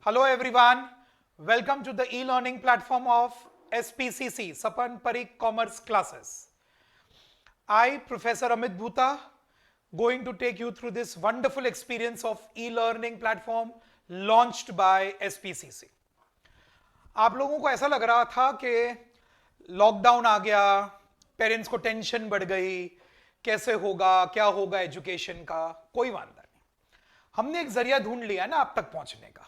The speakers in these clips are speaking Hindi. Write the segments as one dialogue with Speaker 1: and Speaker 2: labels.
Speaker 1: Hello everyone, welcome to the e-learning platform of SPCC, Sapan Parik Commerce Classes. I, Professor Amit Bhuta, going to take you through this wonderful experience of e-learning platform launched by SPCC. आप लोगों को ऐसा लग रहा था कि लॉकडाउन आ गया, पेरेंट्स को टेंशन बढ़ गई, कैसे होगा, क्या होगा एजुकेशन का, कोई वांदा नहीं. हमने एक जरिया ढूंढ लिया ना आप तक पहुंचने का.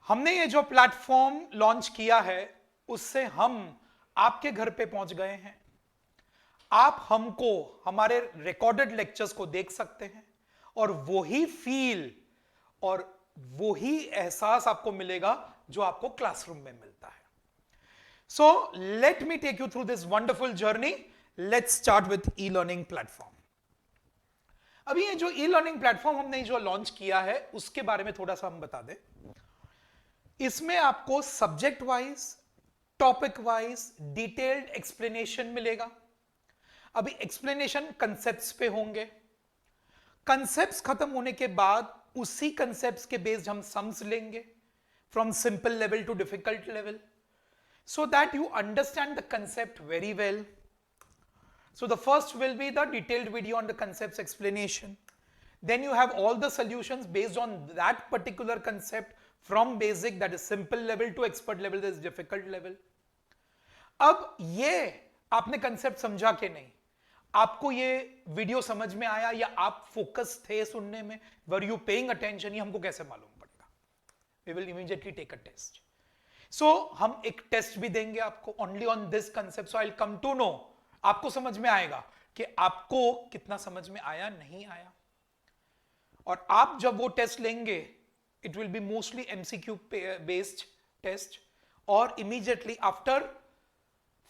Speaker 1: हमने ये जो प्लेटफॉर्म लॉन्च किया है उससे हम आपके घर पे पहुंच गए हैं. आप हमको हमारे रिकॉर्डेड लेक्चर्स को देख सकते हैं और वही फील और वही एहसास आपको मिलेगा जो आपको क्लासरूम में मिलता है. So let me take you through this wonderful journey. Let's start with e learning platform. अभी ये जो ई लर्निंग प्लेटफॉर्म हमने जो लॉन्च किया है उसके बारे में थोड़ा सा हम बता दें. इसमें आपको subject wise, topic wise detailed explanation मिलेगा. अभी एक्सप्लेनेशन कंसेप्ट्स पे होंगे. कंसेप्ट्स खत्म होने के बाद उसी कंसेप्ट्स के बेस्ड हम सम्स लेंगे from simple level to difficult level, so that you understand the concept very well. So the first will be the detailed video on the concepts explanation. Then you have all the solutions based on that particular concept from basic, that is simple level, to expert level, that is difficult level. अब ये आपने कंसेप्ट समझा कि नहीं, आपको ये वीडियो समझ में आया या आप फोकस थे सुनने में, वर यू पेइंग अटेंशन, ये हमको कैसे मालूम पड़ेगा? We will immediately take a test. So हम एक टेस्ट भी देंगे आपको only on this concept. So I will come to know, आपको समझ में आएगा कि आपको कितना समझ में आया नहीं आया. और आप जब वो टेस्ट लेंगे, it will be mostly MCQ based test, और immediately after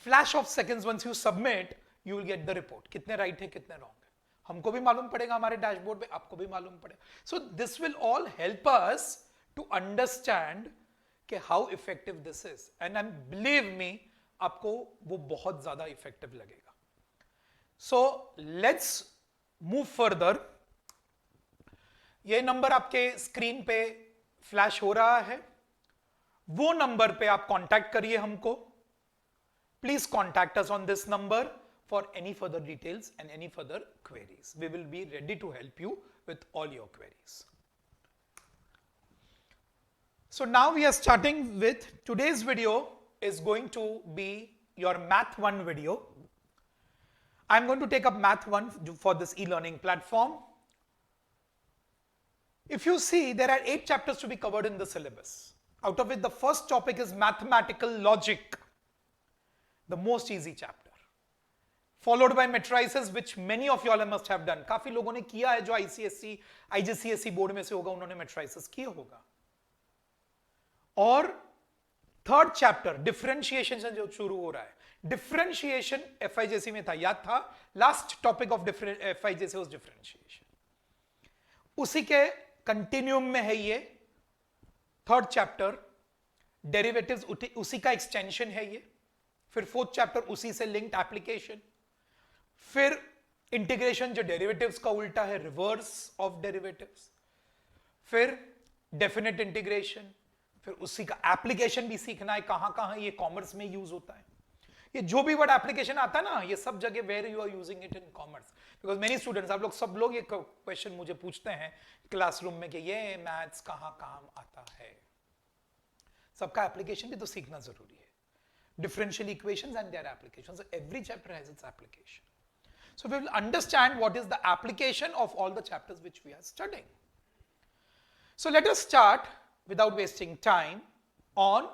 Speaker 1: flash of seconds once you submit, you will get the report. कितने राइट है कितने रॉन्ग है हमको भी मालूम पड़ेगा, हमारे डैशबोर्ड पे आपको भी मालूम पड़ेगा. So this will all help us to understand कि how effective this is, and I believe me आपको वो बहुत ज्यादा इफेक्टिव लगेगा. So let's move further. ये नंबर आपके स्क्रीन पे फ्लैश हो रहा है, वो नंबर पे आप कांटेक्ट करिए हमको. Please contact us on this number for any further details and any further queries. We will be ready to help you with all your queries. So now we are starting with today's video is going to be your Math 1 video. I'm going to take up Math 1 for this e-learning platform. If you see, there are 8 chapters to be covered in the syllabus. Out of it, the first topic is mathematical logic, the most easy chapter, followed by matrices, which many of you all must have done. काफी लोगों ने किया है, जो ICSE, IGCSE बोर्ड में से होगा, उन्होंने matrices किया होगा. और थर्ड चैप्टर डिफरेंशिएशन से जो शुरू हो रहा है. डिफरेंशिएशन एफआईजेसी में था, याद था, last topic of FIJC was differentiation. उसी के कंटिन्यूम में है ये थर्ड चैप्टर. डेरिवेटिव्स उसी का एक्सटेंशन है ये. फिर फोर्थ चैप्टर उसी से लिंक्ड एप्लीकेशन. फिर इंटीग्रेशन जो डेरिवेटिव्स का उल्टा है, रिवर्स ऑफ डेरिवेटिव्स. फिर डेफिनेट इंटीग्रेशन. फिर उसी का एप्लीकेशन भी सीखना है, कहां कहां ये कॉमर्स में यूज होता है. ये जो भी वर्ड एप्लीकेशन आता है ना, ये सब जगह where you are using it in commerce. Because many students, आप लोग सब लोग ये क्वेश्चन मुझे पूछते हैं क्लासरूम में कि ये मैथ्स कहां काम आता है. सबका एप्लीकेशन भी तो सीखना जरूरी है. Differential equations and their applications, every chapter has its application. So we will understand what is the application of all the chapters which we are studying. So let us start without wasting time on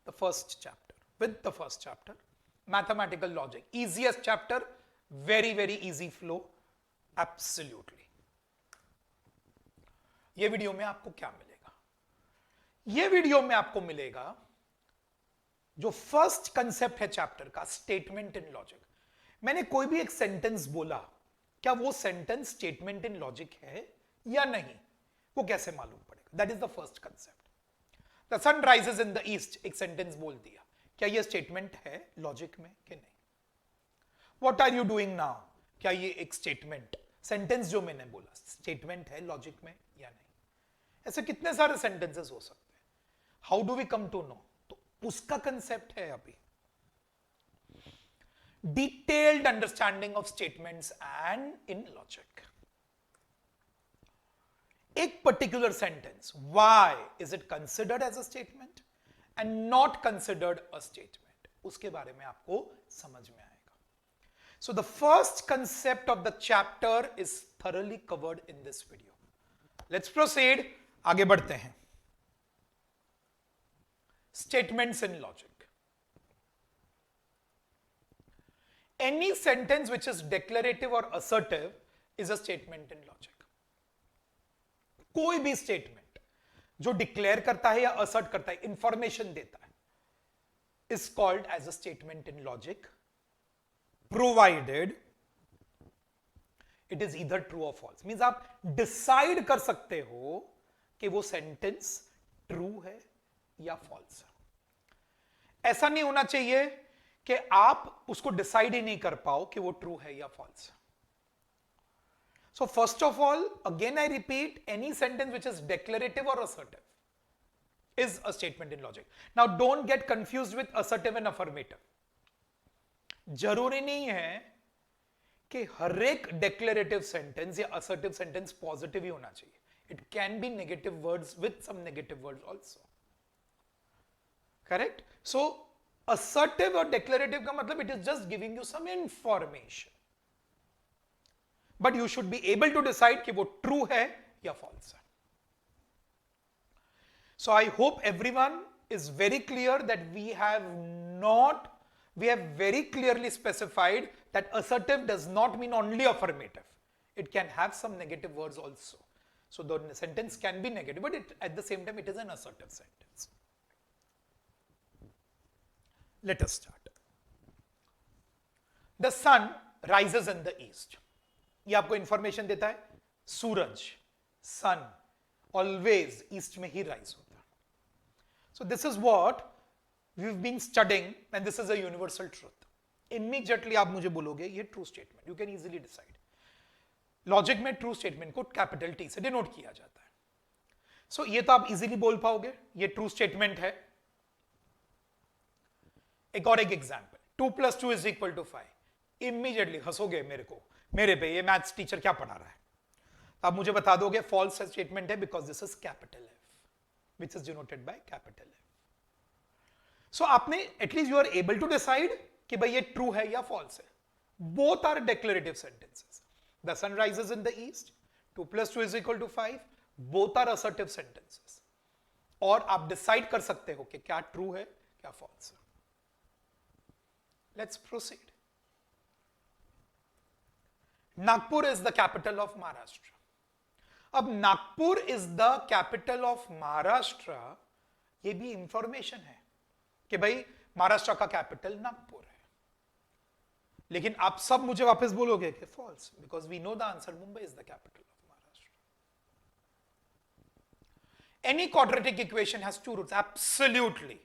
Speaker 1: the first chapter. With the first chapter, mathematical logic, easiest chapter, very easy flow, absolutely. ये वीडियो में आपको क्या मिलेगा? ये वीडियो में आपको मिलेगा जो फर्स्ट कंसेप्ट है चैप्टर का, स्टेटमेंट इन लॉजिक. मैंने कोई भी एक सेंटेंस बोला, क्या वो सेंटेंस स्टेटमेंट इन लॉजिक है या नहीं, वो कैसे मालूम पड़ेगा? That is the first concept. The sun rises in the east, एक सेंटेंस बोल दिया, क्या ये स्टेटमेंट है लॉजिक में कि नहीं? What are you doing now, क्या ये एक स्टेटमेंट, सेंटेंस जो मैंने बोला स्टेटमेंट है लॉजिक में या नहीं? ऐसे कितने सारे सेंटेंसेस हो सकते हैं. How do we come to know? तो उसका कंसेप्ट है अभी detailed understanding of statements and in logic. एक particular sentence, why is it considered as a statement and not considered a statement, उसके बारे में आपको समझ में आएगा. So the first concept of the chapter is thoroughly covered in this video. Let's proceed. आगे बढ़ते हैं. Statements in logic. Any sentence which is declarative or assertive is a statement in logic. कोई भी statement जो declare करता है या assert करता है, information देता है, is called as a statement in logic, provided it is either true or false. Means आप डिसाइड कर सकते हो कि वो सेंटेंस ट्रू है या फॉल्स है. ऐसा नहीं होना चाहिए कि आप उसको डिसाइड ही नहीं कर पाओ कि वो ट्रू है या फॉल्स है. So first of all, again I repeat, any sentence which is declarative और assertive is a statement in logic. Now don't get confused with assertive and affirmative. जरूरी नहीं है कि हर एक डिक्लेरेटिव सेंटेंस या असर्टिव सेंटेंस पॉजिटिव ही होना चाहिए. It can be negative words with some negative words also. Correct? So assertive और डिक्लेरेटिव का मतलब it is just giving you some information, but you should be able to decide कि वो ट्रू है या फॉल्स है. So I hope everyone is very clear that we have very clearly specified that assertive does not mean only affirmative. It can have some negative words also. So the sentence can be negative, but at the same time it is an assertive sentence. Let us start. The sun rises in the east. ये आपको इंफॉर्मेशन देता है. सूरज, सन, ऑलवेज ईस्ट में ही राइज होता है. So this is what we've been studying, and this is a universal truth. Immediately आप मुझे बोलोगे ये true statement. You can easily decide. Logic में ट्रू स्टेटमेंट को कैपिटल टी से डिनोट किया जाता है. सो ये तो आप इजीली बोल पाओगे, ये ट्रू स्टेटमेंट है. एक और एक एग्जांपल, 2 + 2 = 5. इमीडिएटली हंसोगे मेरे पे ये मैथ्स टीचर क्या पढ़ा रहा है. आप मुझे बता दोगे फॉल्स स्टेटमेंट है because this is capital F, which is denoted by capital F. So आपने at least you are able to decide कि भाई ये ट्रू है या फॉल्स है. Both are declarative sentences. The sun rises in the east, 2 + 2 = 5. Both are assertive sentences. और आप डिसाइड कर सकते हो कि क्या ट्रू है क्या फॉल्स है. Let's proceed. Nagpur is the capital of Maharashtra. अब Nagpur is the capital of Maharashtra, ये भी इंफॉर्मेशन है कि भाई महाराष्ट्र का कैपिटल नागपुर है. लेकिन आप सब मुझे वापस बोलोगे कि false, because we know the answer, Mumbai is the capital of Maharashtra. Any quadratic equation has 2 roots. Absolutely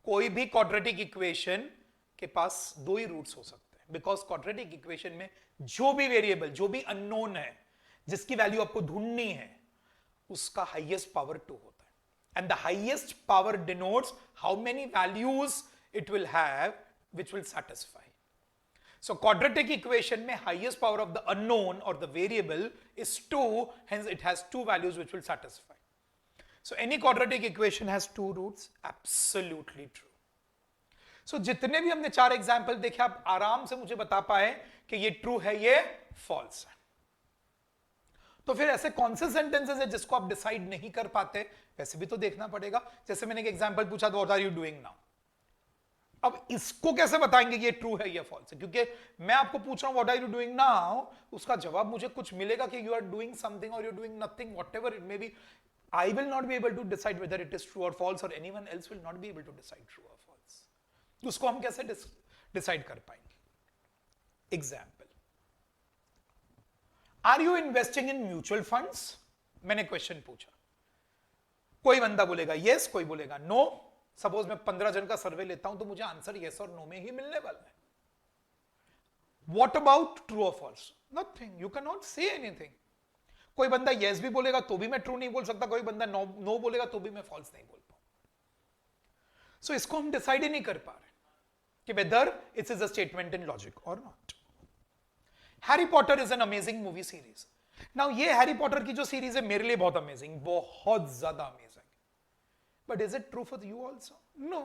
Speaker 1: कोई भी क्वाड्रेटिक इक्वेशन के पास 2 ही रूट्स हो सकते हैं, बिकॉज क्वाड्रेटिक इक्वेशन में जो भी वेरिएबल, जो भी अननोन है, जिसकी वैल्यू आपको ढूंढनी है, उसका हाईएस्ट पावर 2 होता है. And the highest power denotes how many values it will have which will satisfy. So quadratic equation में highest power of the unknown or the variable is 2, hence it has 2 values which will satisfy. So any quadratic equation has 2 roots, absolutely true. So जितने भी हमने 4 एग्जाम्पल देखे, आप आराम से मुझे बता पाए कि ये ट्रू है, ये फॉल्स है. तो फिर ऐसे कौन से सेंटेंसेस है जिसको आप डिसाइड नहीं कर पाते, वैसे भी तो देखना पड़ेगा. जैसे मैंने एक एग्जांपल पूछा, what are you doing now. अब इसको कैसे बताएंगे ये ट्रू है या फॉल्स है, क्योंकि मैं आपको पूछ रहा हूं what are you doing now, उसका जवाब मुझे कुछ मिलेगा कि यू आर डूइंग समथिंग और you are doing nothing, whatever it may be. I will not be able to decide whether it is true और फॉल्स, और anyone else will not be able to decide true और फॉल्स. उसको हम कैसे डिसाइड कर पाएंगे. Example, are you investing in mutual funds. मैंने क्वेश्चन पूछा, कोई बंदा बोलेगा यस, कोई बोलेगा नो. सपोज मैं 15 जन का सर्वे लेता हूं तो मुझे आंसर यस और नो में ही मिलने वाला है. व्हाट अबाउट ट्रू और false? Nothing, you can not say anything. कोई बंदा यस भी बोलेगा तो भी मैं ट्रू नहीं बोल सकता, कोई बंदा नो बोलेगा तो भी मैं फॉल्स नहीं बोल पाऊं. सो इसको हम डिसाइड ही नहीं कर पा रहे कि whether it's is a statement in logic और not. Harry Potter is an amazing movie series. Now ये हैरी पॉटर की जो सीरीज है मेरे लिए बहुत अमेजिंग, बहुत ज्यादा amazing. But is it true for you also? No.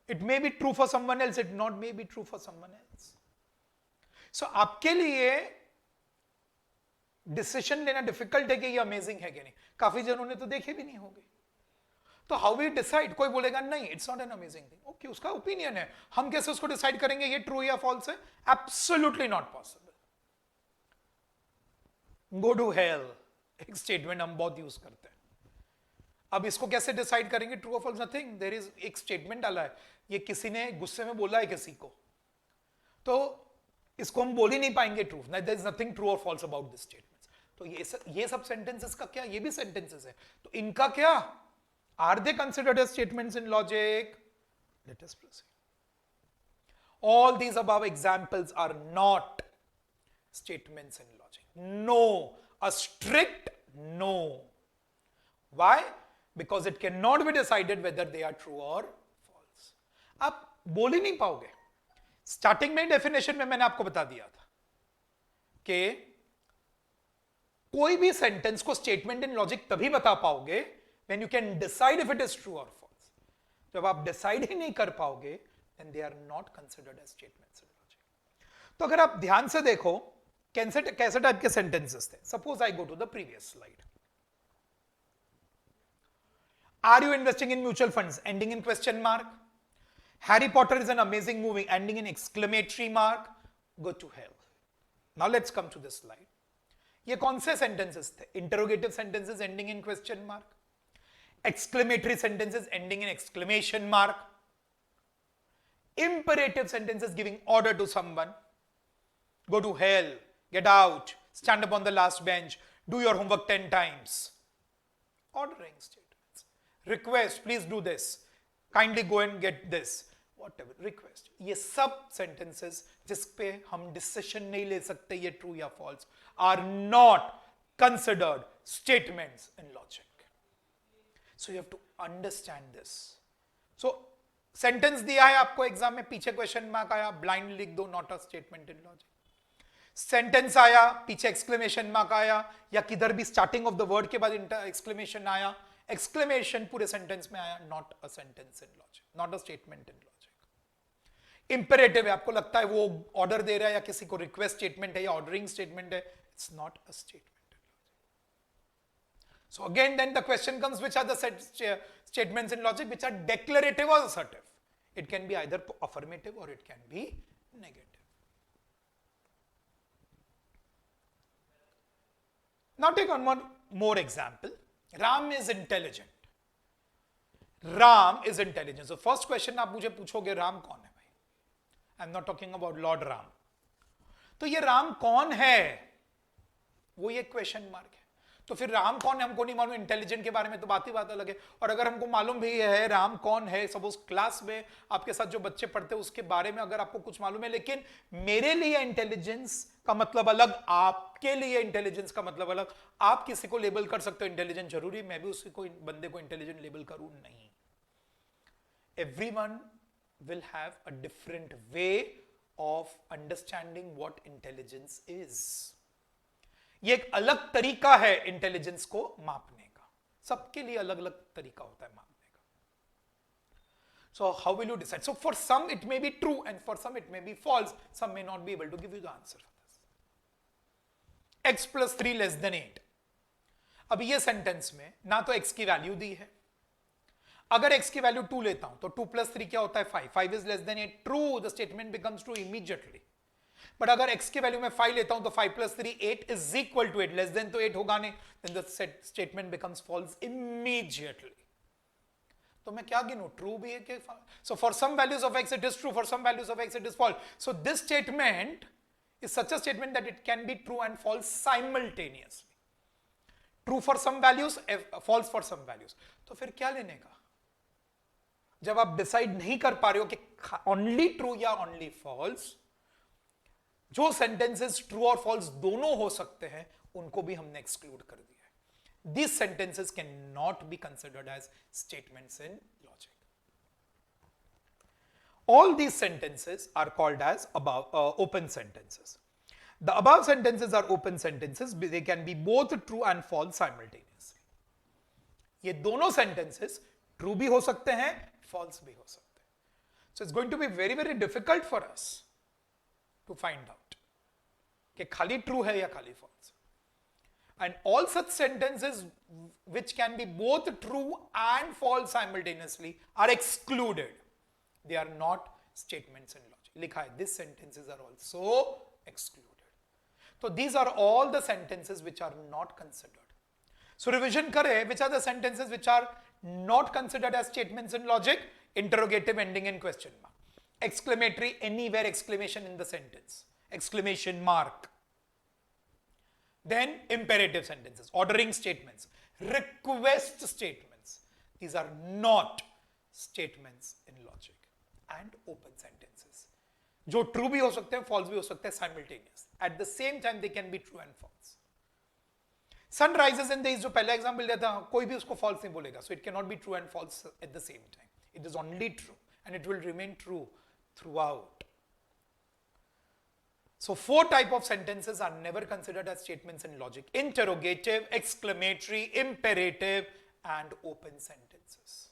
Speaker 1: It may be true for someone else, it not may be true for someone else. So आपके लिए डिसीजन लेना डिफिकल्ट है कि ये अमेजिंग है कि नहीं. काफी जनों ने तो देखे भी नहीं होंगे. तो हाउ वी डिसाइड? कोई बोलेगा नहीं it's not an amazing thing. Okay, उसका ओपिनियन है. हम कैसे उसको डिसाइड करेंगे ये ट्रू या फॉल्स है? Absolutely not possible. Go to hell एक स्टेटमेंट हम बहुत यूज करते हैं. अब इसको कैसे डिसाइड करेंगे ट्रू और फॉल्स? नथिंग. देयर इज एक स्टेटमेंट डाला है, ये किसी ने गुस्से में बोला है किसी को, तो इसको हम बोल ही नहीं पाएंगे true. There is nothing true और फॉल्स अबाउट दिस स्टेटमेंट. तो ये सब सेंटेंसेस का क्या, ये भी सेंटेंसेस है, तो इनका क्या? Are they considered as statements in logic? Let us proceed. All these above examples are not statements in logic. No, a strict no. Why? Because it cannot be decided whether they are true or false. आप बोल ही नहीं पाओगे. स्टार्टिंग में डेफिनेशन में मैंने आपको बता दिया था कि कोई भी सेंटेंस को स्टेटमेंट इन लॉजिक तभी बता पाओगे when you can decide if it is true or false. जब आप डिसाइड ही नहीं कर पाओगे then they are not considered as statements in logic. तो अगर आप ध्यान से देखो कैसे टाइप के सेंटेंसेस थे. Suppose I go to the previous slide. Are you investing in mutual funds? Ending in question mark. Harry Potter is an amazing movie. Ending in exclamatory mark. Go to hell. Now let's come to this slide. ये कौन से sentences थे? Interrogative sentences ending in question mark. Exclamatory sentences ending in exclamation mark. Imperative sentences giving order to someone. Go to hell. Get out. Stand up on the last bench. Do your homework 10 times. Ordering statements. Request, please do this. Kindly go and get this. Whatever. Request. ये सब sentences जिस पे हम decision नहीं ले सकते ये true या false are not considered statements in logic. So you have to understand this. So sentence दिया है आपको एग्जाम में, पीछे question mark आया, blind लिख दो, not a statement in logic. Sentence आया, पीछे exclamation mark आया, या किधर भी starting of the word के बाद exclamation आया, exclamation पूरे sentence में आया, not a sentence in logic, not a statement in logic. Imperative है, आपको लगता है वो order दे रहा है या किसी को request statement है या ordering statement है, it's not a statement in logic. So again then the question comes, which are the statements in logic which are declarative or assertive? It can be either affirmative or it can be negative. Now take one more example. Ram is intelligent. Ram is intelligent. So first question आप मुझे पूछोगे राम कौन है भाई? I'm not talking about Lord Ram. तो ये राम कौन है? वो ये क्वेश्चन मार्क है. तो फिर राम कौन है हमको नहीं मालूम, इंटेलिजेंट के बारे में तो बात ही बात अलग है. और अगर हमको मालूम भी है राम कौन है, सपोज क्लास में आपके साथ जो बच्चे पढ़ते हैं उसके बारे में अगर आपको कुछ मालूम है, लेकिन मेरे लिए इंटेलिजेंस का मतलब अलग, आपके लिए इंटेलिजेंस का मतलब अलग. आप किसी को लेबल कर सकते हो इंटेलिजेंट, जरूरी मैं भी उसी को बंदे को इंटेलिजेंट लेबल करूं? नहीं. Everyone will have a different way of understanding what intelligence is. ये एक अलग तरीका है इंटेलिजेंस को मापने का. सबके लिए अलग अलग तरीका होता है मापने का. So how will you decide? So for some it may be true and for some it may be false. Some may not be able to give you the answer for this. X plus 3 less than 8. अब ये सेंटेंस में ना तो x की वैल्यू दी है. अगर x की वैल्यू 2 लेता हूं तो 2 plus 3 क्या होता है? 5. 5 is less than 8. True, the statement becomes true immediately. But अगर x की वैल्यू में 5 लेता हूं तो 5 plus 3 8 is equal to 8. Less than तो 8 होगा नहीं. then the statement becomes false immediately. तो मैं क्या गिनूं? ट्रू भी है कि? so for some values of x it is true, for some values of x it is false. So this statement is such a statement that it can be true and false simultaneously. True for some values, false for some values. तो फिर क्या लेने का? जब आप डिसाइड नहीं कर पा रहे हो कि ओनली ट्रू या ओनली फॉल्स, जो सेंटेंसेस ट्रू और फॉल्स दोनों हो सकते हैं उनको भी हमने एक्सक्लूड कर दिया है. These sentences cannot be considered as statements in logic. All these sentences are called as above open sentences. The above sentences are open sentences. They can be both true and false simultaneously. ये दोनों sentences true भी हो सकते हैं, false भी हो सकते हैं. So it's going to be very, very difficult for us to find out कि खाली true है या खाली false. And all such sentences which can be both true and false simultaneously are excluded. They are not statements in logic. लिखा है, these sentences are also excluded. So these are all the sentences which are not considered. So revision kare, which are the sentences which are not considered as statements in logic? Interrogative ending in question mark. Exclamatory, anywhere exclamation in the sentence. Exclamation mark. Then imperative sentences, ordering statements, request statements. These are not statements in logic. And open sentences. जो true भी हो सकते हैं, false भी हो सकते हैं simultaneous. At the same time they can be true and false. Sun rises in the east, जो पहला example दिया था, कोई भी उसको false नहीं बोलेगा. So it cannot be true and false at the same time. It is only true and it will remain true throughout. So 4 types of sentences are never considered as statements in logic. Interrogative, exclamatory, imperative and open sentences.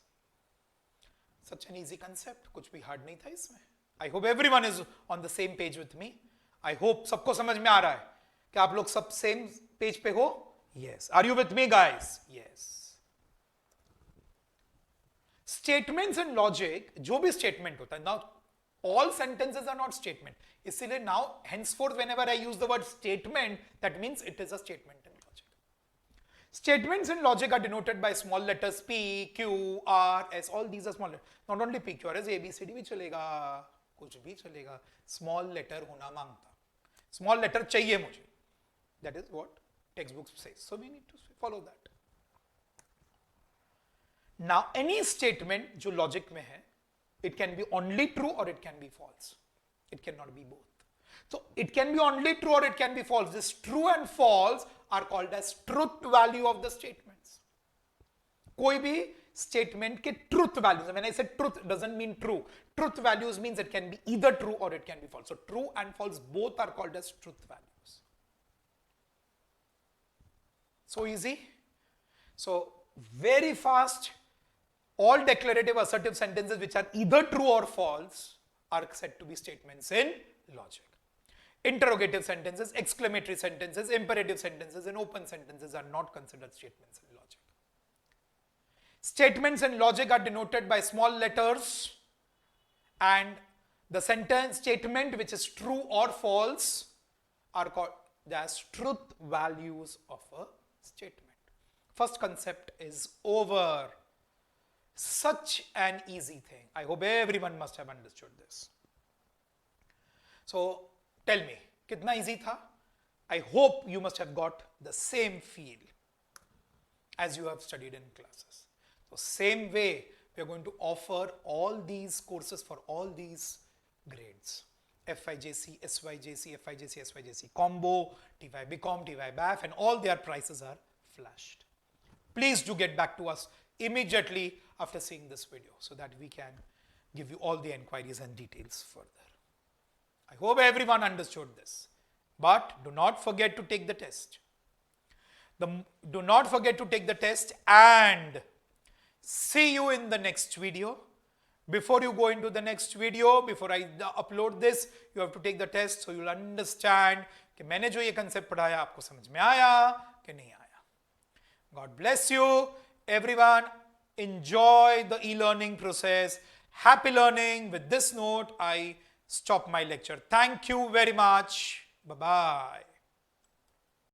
Speaker 1: Such an easy concept, कुछ भी hard नहीं था इसमें. I hope everyone is on the same page with me. I hope सबको समझ में आ रहा है कि आप लोग सब same page पे हो? Yes. Are you with me guys? Yes. Statements in logic, जो भी statement होता है, now all sentences are not statement. इसीलिए now henceforth whenever I use the word statement, that means it is a statement in logic. Statements in logic are denoted by small letters P, Q, R, S. All these are small letters. Not only P, Q, R, S, A, B, C, D भी चलेगा, कुछ भी चलेगा. Small letter होना मांगता. Small letter चाहिए मुझे. That is what textbook says. So we need to follow that. Now any statement जो logic में है, it can be only true or it can be false. It cannot be both. So it can be only true or it can be false. This true and false are called as truth value of the statements. कोई भी statement के truth values. When I say truth, it doesn't mean true. Truth values means it can be either true or it can be false. So true and false both are called as truth values. So easy. So very fast. All declarative assertive sentences which are either true or false are said to be statements in logic. Interrogative sentences, exclamatory sentences, imperative sentences, and open sentences are not considered statements in logic. Statements in logic are denoted by small letters, and the sentence statement which is true or false are called as truth values of a statement. First concept is over. Such an easy thing. I hope everyone must have understood this. So tell me, कितना easy था? I hope you must have got the same feel as you have studied in classes. So same way, we are going to offer all these courses for all these grades. FIJC, SYJC, FIJC, SYJC combo, TY BCom, TY BAF, and all their prices are flashed. Please do get back to us immediately after seeing this video so that we can give you all the enquiries and details further. I hope everyone understood this. But do not forget to take the test. Do not forget to take the test and see you in the next video. Before you go into the next video, before I upload this, you have to take the test so you'll understand कि मैंने जो ये concept पढ़ाया आपको समझ में आया कि नहीं आया. God bless you, everyone. Enjoy the e-learning process. Happy learning. With this note, I stop my lecture. Thank you very much. Bye-bye.